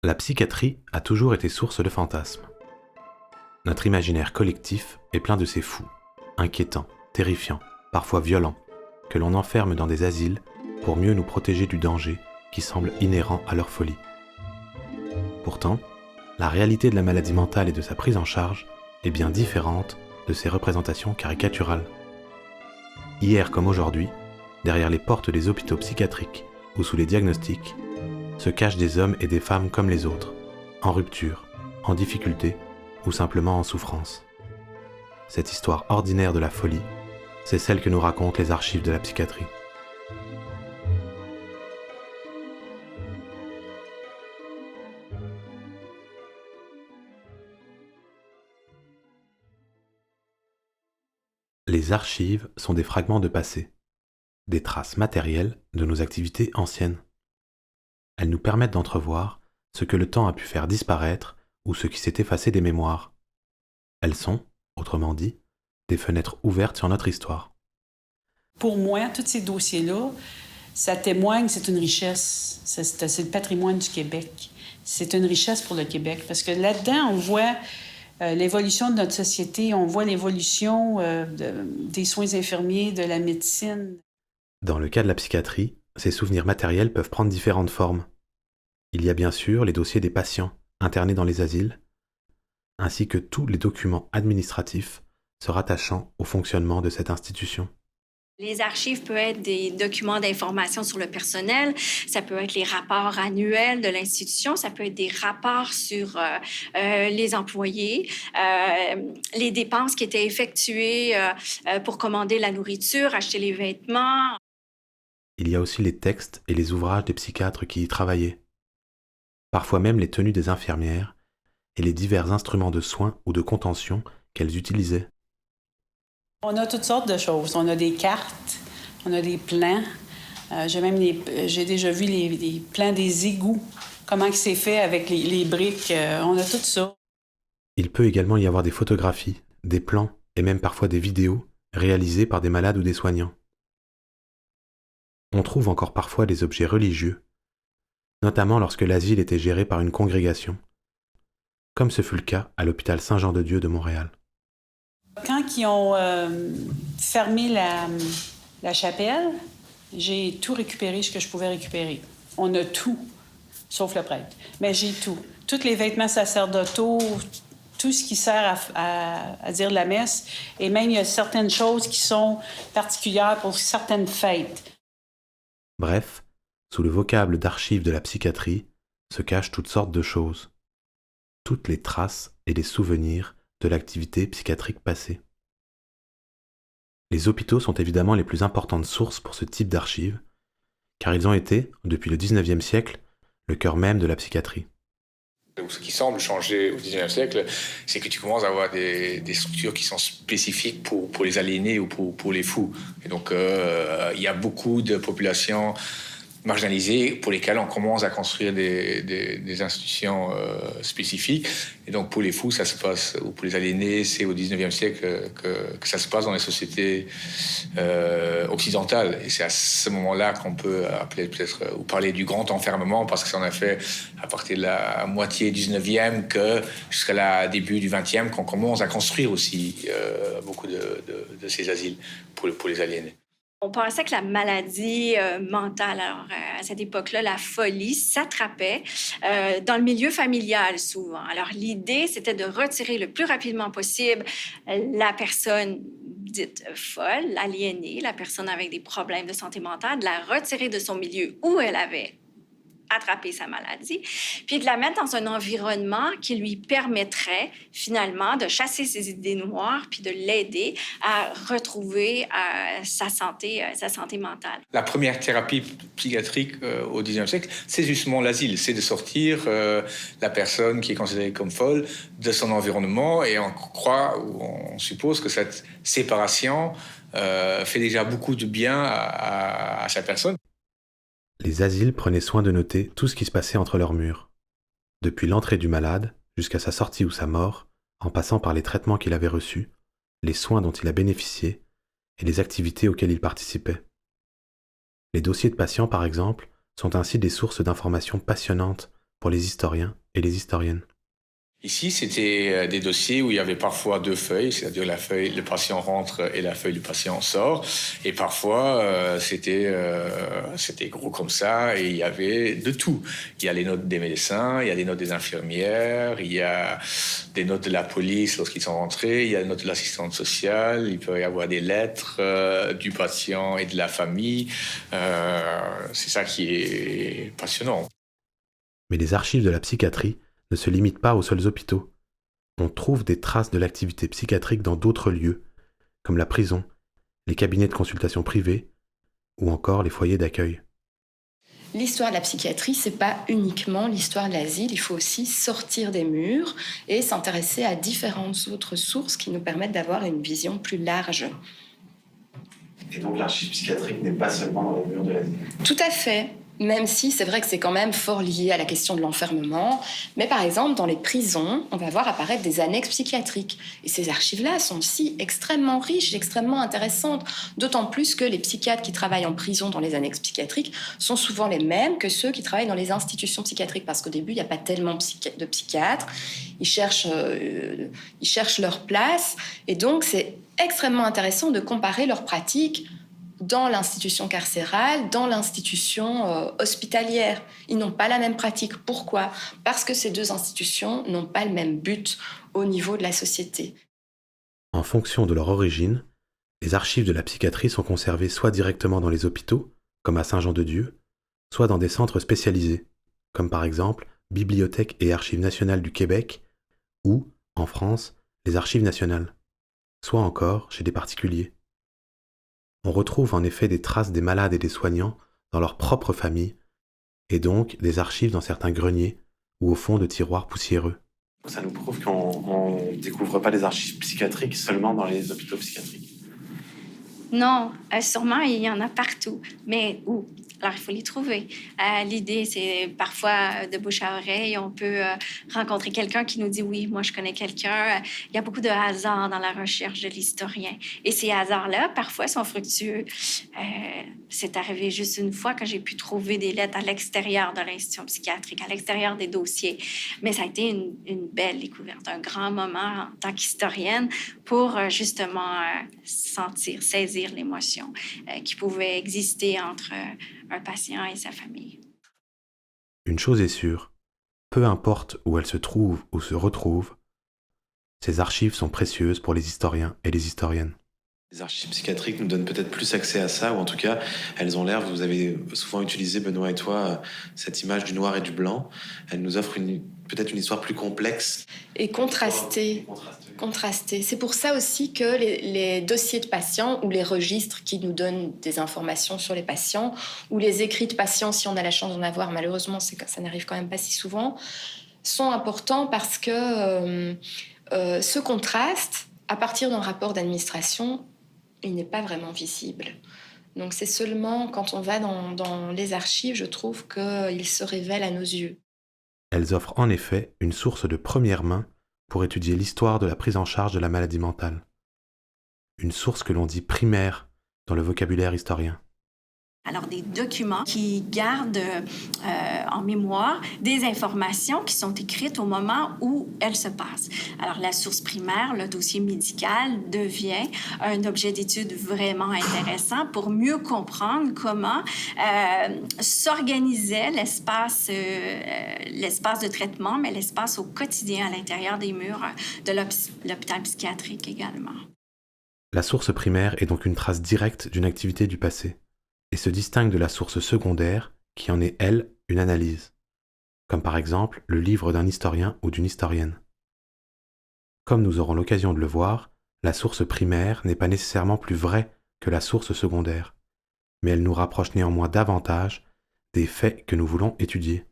La psychiatrie a toujours été source de fantasmes. Notre imaginaire collectif est plein de ces fous, inquiétants, terrifiants, parfois violents, que l'on enferme dans des asiles pour mieux nous protéger du danger qui semble inhérent à leur folie. Pourtant, la réalité de la maladie mentale et de sa prise en charge est bien différente de ces représentations caricaturales. Hier comme aujourd'hui, derrière les portes des hôpitaux psychiatriques ou sous les diagnostics, se cachent des hommes et des femmes comme les autres, en rupture, en difficulté ou simplement en souffrance. Cette histoire ordinaire de la folie, c'est celle que nous racontent les archives de la psychiatrie. Les archives sont des fragments de passé, des traces matérielles de nos activités anciennes. Elles nous permettent d'entrevoir ce que le temps a pu faire disparaître ou ce qui s'est effacé des mémoires. Elles sont, autrement dit, des fenêtres ouvertes sur notre histoire. Pour moi, tous ces dossiers-là, ça témoigne, c'est une richesse. C'est le patrimoine du Québec. C'est une richesse pour le Québec parce que là-dedans, on voit l'évolution de notre société, on voit l'évolution des soins infirmiers, de la médecine. Dans le cas de la psychiatrie, ces souvenirs matériels peuvent prendre différentes formes. Il y a bien sûr les dossiers des patients internés dans les asiles, ainsi que tous les documents administratifs se rattachant au fonctionnement de cette institution. Les archives peuvent être des documents d'information sur le personnel, ça peut être les rapports annuels de l'institution, ça peut être des rapports sur les employés, les dépenses qui étaient effectuées pour commander la nourriture, acheter les vêtements. Il y a aussi les textes et les ouvrages des psychiatres qui y travaillaient, parfois même les tenues des infirmières et les divers instruments de soins ou de contention qu'elles utilisaient. On a toutes sortes de choses. On a des cartes, on a des plans. J'ai déjà vu les plans des égouts, comment c'est fait avec les briques. On a tout ça. Il peut également y avoir des photographies, des plans et même parfois des vidéos réalisées par des malades ou des soignants. On trouve encore parfois des objets religieux, notamment lorsque l'asile était géré par une congrégation, comme ce fut le cas à l'hôpital Saint-Jean-de-Dieu de Montréal. Quand ils ont fermé la chapelle, j'ai tout récupéré ce que je pouvais récupérer. On a tout, sauf le prêtre. Mais j'ai tout. Tous les vêtements sacerdotaux, tout ce qui sert à dire la messe. Et même, il y a certaines choses qui sont particulières pour certaines fêtes. Bref, sous le vocable d'archives de la psychiatrie se cachent toutes sortes de choses. Toutes les traces et les souvenirs de l'activité psychiatrique passée. Les hôpitaux sont évidemment les plus importantes sources pour ce type d'archives, car ils ont été, depuis le XIXe siècle, le cœur même de la psychiatrie. Ce qui semble changer au XIXe siècle, c'est que tu commences à avoir des structures qui sont spécifiques pour les aliénés ou pour les fous. Et donc, il y a beaucoup de populations marginalisées pour lesquelles on commence à construire des institutions spécifiques. Et donc, pour les fous, ça se passe, ou pour les aliénés, c'est au XIXe siècle que ça se passe dans les sociétés occidentales. Et c'est à ce moment-là qu'on peut appeler peut-être ou parler du grand enfermement, parce que c'est en effet à partir de la moitié du XIXe que jusqu'à le début du XXe qu'on commence à construire aussi beaucoup de ces asiles pour les aliénés. On pensait que la maladie mentale, alors à cette époque-là, la folie, s'attrapait dans le milieu familial souvent. Alors l'idée, c'était de retirer le plus rapidement possible la personne dite folle, l'aliénée, la personne avec des problèmes de santé mentale, de la retirer de son milieu où elle avait attraper sa maladie, puis de la mettre dans un environnement qui lui permettrait finalement de chasser ses idées noires puis de l'aider à retrouver sa santé mentale. La première thérapie psychiatrique au XIXe siècle, c'est justement l'asile, c'est de sortir la personne qui est considérée comme folle de son environnement, et on croit ou on suppose que cette séparation fait déjà beaucoup de bien à cette personne. Les asiles prenaient soin de noter tout ce qui se passait entre leurs murs, depuis l'entrée du malade jusqu'à sa sortie ou sa mort, en passant par les traitements qu'il avait reçus, les soins dont il a bénéficié et les activités auxquelles il participait. Les dossiers de patients, par exemple, sont ainsi des sources d'informations passionnantes pour les historiens et les historiennes. Ici, c'était des dossiers où il y avait parfois 2 feuilles, c'est-à-dire la feuille le patient rentre et la feuille du patient sort. Et parfois, c'était gros comme ça et il y avait de tout. Il y a les notes des médecins, il y a les notes des infirmières, il y a des notes de la police lorsqu'ils sont rentrés, il y a les notes de l'assistante sociale, il peut y avoir des lettres du patient et de la famille. C'est ça qui est passionnant. Mais les archives de la psychiatrie ne se limitent pas aux seuls hôpitaux. On trouve des traces de l'activité psychiatrique dans d'autres lieux, comme la prison, les cabinets de consultation privés ou encore les foyers d'accueil. L'histoire de la psychiatrie, c'est pas uniquement l'histoire de l'asile, il faut aussi sortir des murs et s'intéresser à différentes autres sources qui nous permettent d'avoir une vision plus large. Et donc l'archive psychiatrique n'est pas seulement dans les murs de l'asile. Tout à fait. Même si c'est vrai que c'est quand même fort lié à la question de l'enfermement. Mais par exemple, dans les prisons, on va voir apparaître des annexes psychiatriques. Et ces archives-là sont aussi extrêmement riches, extrêmement intéressantes. D'autant plus que les psychiatres qui travaillent en prison dans les annexes psychiatriques sont souvent les mêmes que ceux qui travaillent dans les institutions psychiatriques. Parce qu'au début, il n'y a pas tellement de psychiatres. Ils cherchent leur place. Et donc, c'est extrêmement intéressant de comparer leurs pratiques dans l'institution carcérale, dans l'institution hospitalière. Ils n'ont pas la même pratique. Pourquoi ? Parce que ces 2 institutions n'ont pas le même but au niveau de la société. En fonction de leur origine, les archives de la psychiatrie sont conservées soit directement dans les hôpitaux, comme à Saint-Jean-de-Dieu, soit dans des centres spécialisés, comme par exemple Bibliothèque et Archives nationales du Québec, ou, en France, les Archives nationales, soit encore chez des particuliers. On retrouve en effet des traces des malades et des soignants dans leur propre famille, et donc des archives dans certains greniers ou au fond de tiroirs poussiéreux. Ça nous prouve qu'on ne découvre pas les archives psychiatriques seulement dans les hôpitaux psychiatriques. Non, sûrement, il y en a partout. Mais où? Alors, il faut les trouver. L'idée, c'est parfois de bouche à oreille. On peut rencontrer quelqu'un qui nous dit « Oui, moi, je connais quelqu'un ». Il y a beaucoup de hasards dans la recherche de l'historien. Et ces hasards-là, parfois, sont fructueux. C'est arrivé juste une fois que j'ai pu trouver des lettres à l'extérieur de l'institution psychiatrique, à l'extérieur des dossiers. Mais ça a été une belle découverte, un grand moment en tant qu'historienne pour justement saisir l'émotion qui pouvait exister entre un patient et sa famille. Une chose est sûre, peu importe où elles se trouvent ou se retrouvent, ces archives sont précieuses pour les historiens et les historiennes. Les archives psychiatriques nous donnent peut-être plus accès à ça, ou en tout cas, elles ont l'air, vous avez souvent utilisé, Benoît et toi, cette image du noir et du blanc. Elles nous offrent peut-être une histoire plus complexe. Et contrastée. C'est pour ça aussi que les dossiers de patients ou les registres qui nous donnent des informations sur les patients ou les écrits de patients, si on a la chance d'en avoir, malheureusement, ça n'arrive quand même pas si souvent, sont importants parce que ce contraste, à partir d'un rapport d'administration, il n'est pas vraiment visible. Donc c'est seulement quand on va dans les archives, je trouve qu'il se révèle à nos yeux. Elles offrent en effet une source de première main pour étudier l'histoire de la prise en charge de la maladie mentale. Une source que l'on dit primaire dans le vocabulaire historien. Alors, des documents qui gardent en mémoire des informations qui sont écrites au moment où elles se passent. Alors, la source primaire, le dossier médical, devient un objet d'étude vraiment intéressant pour mieux comprendre comment s'organisait l'espace de traitement, mais l'espace au quotidien à l'intérieur des murs de l'hôpital psychiatrique également. La source primaire est donc une trace directe d'une activité du passé, et se distingue de la source secondaire qui en est, elle, une analyse, comme par exemple le livre d'un historien ou d'une historienne. Comme nous aurons l'occasion de le voir, la source primaire n'est pas nécessairement plus vraie que la source secondaire, mais elle nous rapproche néanmoins davantage des faits que nous voulons étudier.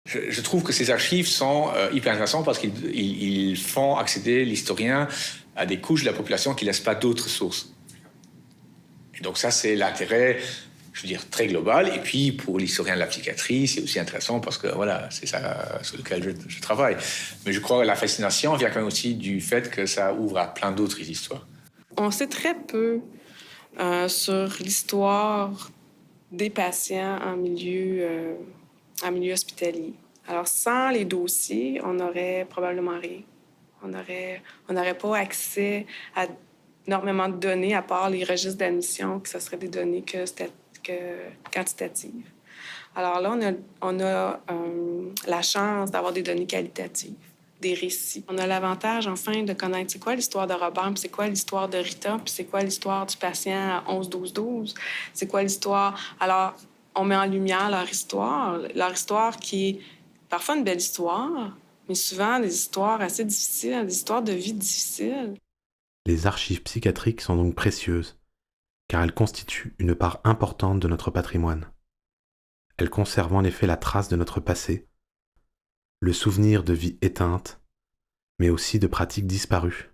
Je trouve que ces archives sont hyper intéressantes parce qu'ils font accéder l'historien à des couches de la population qui ne laissent pas d'autres sources. Et donc ça, c'est l'intérêt, je veux dire, très global. Et puis, pour l'historien de la psychiatrie, c'est aussi intéressant parce que, voilà, c'est ça sur lequel je travaille. Mais je crois que la fascination vient quand même aussi du fait que ça ouvre à plein d'autres histoires. On sait très peu sur l'histoire des patients en milieu hospitalier. Alors, sans les dossiers, on n'aurait probablement rien. On n'aurait pas accès à énormément de données, à part les registres d'admission, que ce serait des données que quantitatives. Alors là, on a la chance d'avoir des données qualitatives, des récits. On a l'avantage, enfin, de connaître c'est quoi l'histoire de Robert, puis c'est quoi l'histoire de Rita, puis c'est quoi l'histoire du patient 11-12-12, c'est quoi l'histoire... Alors, on met en lumière leur histoire qui est parfois une belle histoire, mais souvent des histoires assez difficiles, des histoires de vie difficiles. Les archives psychiatriques sont donc précieuses, car elles constituent une part importante de notre patrimoine. Elles conservent en effet la trace de notre passé, le souvenir de vies éteintes, mais aussi de pratiques disparues.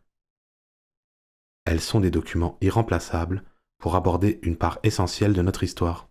Elles sont des documents irremplaçables pour aborder une part essentielle de notre histoire.